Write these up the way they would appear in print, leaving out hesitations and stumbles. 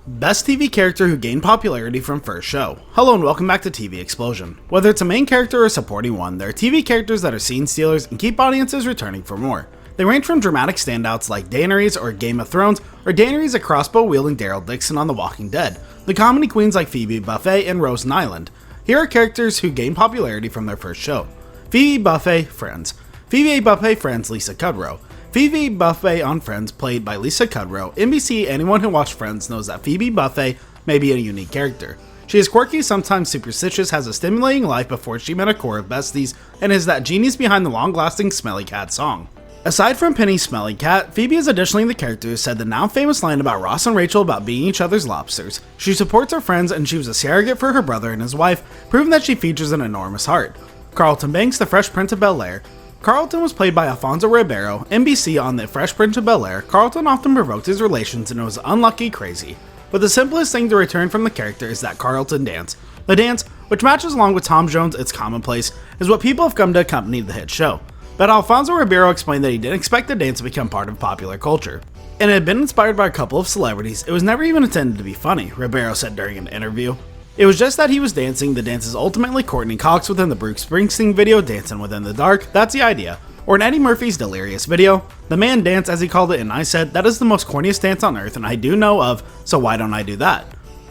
Best TV character who gained popularity from first show. Hello and welcome back to TV Explosion. Whether it's a main character or a supporting one, there are TV characters that are scene stealers and keep audiences returning for more. They range from dramatic standouts like Daenerys or Game of Thrones, or Daenerys a crossbow-wielding Daryl Dixon on The Walking Dead, the comedy queens like Phoebe Buffay and Rosen Island. Here are characters who gained popularity from their first show. Phoebe Buffay, Friends. Phoebe Buffay, Friends, Lisa Kudrow. Phoebe Buffay on Friends, played by Lisa Kudrow. NBC, anyone who watched Friends knows that Phoebe Buffay may be a unique character. She is quirky, sometimes superstitious, has a stimulating life before she met a core of besties, and is that genius behind the long-lasting Smelly Cat song. Aside from Penny's Smelly Cat, Phoebe is additionally the character who said the now famous line about Ross and Rachel about being each other's lobsters. She supports her friends and she was a surrogate for her brother and his wife, proving that she features an enormous heart. Carlton Banks, the Fresh Prince of Bel-Air. Carlton was played by Alfonso Ribeiro. NBC on The Fresh Prince of Bel-Air, Carlton often provoked his relations and it was unlucky crazy. But the simplest thing to return from the character is that Carlton dance. The dance, which matches along with Tom Jones' It's Commonplace, is what people have come to accompany the hit show. But Alfonso Ribeiro explained that he didn't expect the dance to become part of popular culture. And it had been inspired by a couple of celebrities, it was never even intended to be funny, Ribeiro said during an interview. It was just that he was dancing. The dance is ultimately Courtney Cox within the Bruce Springsteen video Dancing Within the Dark, that's the idea. Or in Eddie Murphy's Delirious video, the man dance as he called it, and I said, that is the most corniest dance on earth and I do know of, so why don't I do that?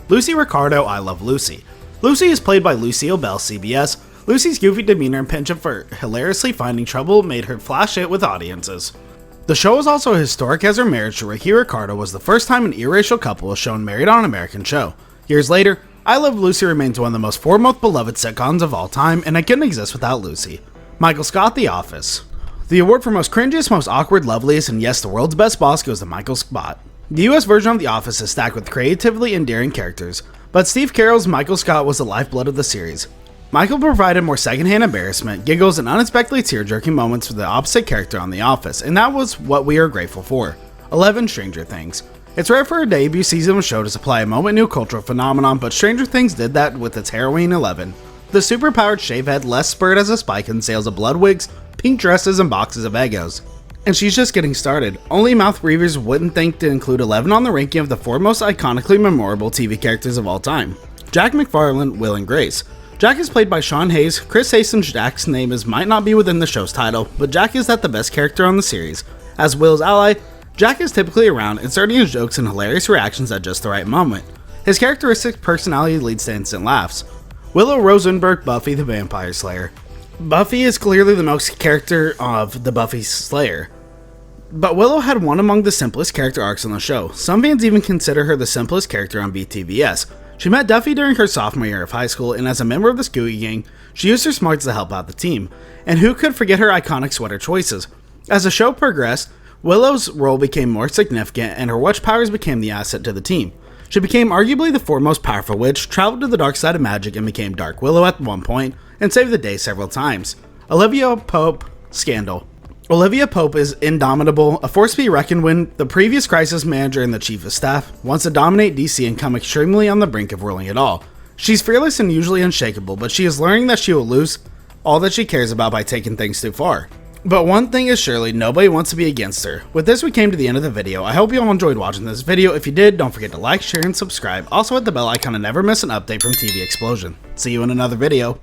Lucy Ricardo, I Love Lucy. Lucy is played by Lucille Bell, CBS. Lucy's goofy demeanor and penchant for hilariously finding trouble made her flash hit with audiences. The show is also historic as her marriage to Ricky Ricardo was the first time an interracial couple was shown married on an American show. Years later, I Love Lucy remains one of the most foremost beloved sitcoms of all time, and it couldn't exist without Lucy. Michael Scott, The Office. The award for most cringiest, most awkward, loveliest, and yes, the world's best boss goes to Michael Scott. The US version of The Office is stacked with creatively endearing characters, but Steve Carell's Michael Scott was the lifeblood of the series. Michael provided more secondhand embarrassment, giggles, and unexpectedly tear-jerking moments for the opposite character on The Office, and that was what we are grateful for. 11. Stranger Things. It's rare for a debut season of a show to supply a moment-new cultural phenomenon, but Stranger Things did that with its Halloween 11. The superpowered shavehead Les spurred as a spike in sales of blood wigs, pink dresses, and boxes of Eggos. And she's just getting started. Only mouth breathers wouldn't think to include 11 on the ranking of the four most iconically memorable TV characters of all time. Jack McFarland, Will and Grace. Jack is played by Sean Hayes. Chris Hastings' Jack's name might not be within the show's title, but Jack is the best character on the series. As Will's ally, Jack is typically around, inserting his jokes and hilarious reactions at just the right moment. His characteristic personality leads to instant laughs. Willow Rosenberg, Buffy the Vampire Slayer. Buffy is clearly the most character of the Buffy Slayer. But Willow had one among the simplest character arcs on the show. Some fans even consider her the simplest character on BTVS. She met Duffy during her sophomore year of high school, and as a member of the Scooby Gang, she used her smarts to help out the team. And who could forget her iconic sweater choices? As the show progressed, Willow's role became more significant, and her witch powers became the asset to the team. She became arguably the foremost powerful witch, traveled to the dark side of magic, and became Dark Willow at one point, and saved the day several times. Olivia Pope, Scandal. Olivia Pope is indomitable, a force to be reckoned with, the previous crisis manager and the chief of staff, wants to dominate DC and come extremely on the brink of ruling it all. She's fearless and usually unshakable, but she is learning that she will lose all that she cares about by taking things too far. But one thing is surely, nobody wants to be against her. With this, we came to the end of the video. I hope you all enjoyed watching this video. If you did, don't forget to like, share, and subscribe. Also hit the bell icon to never miss an update from TV Explosion. See you in another video.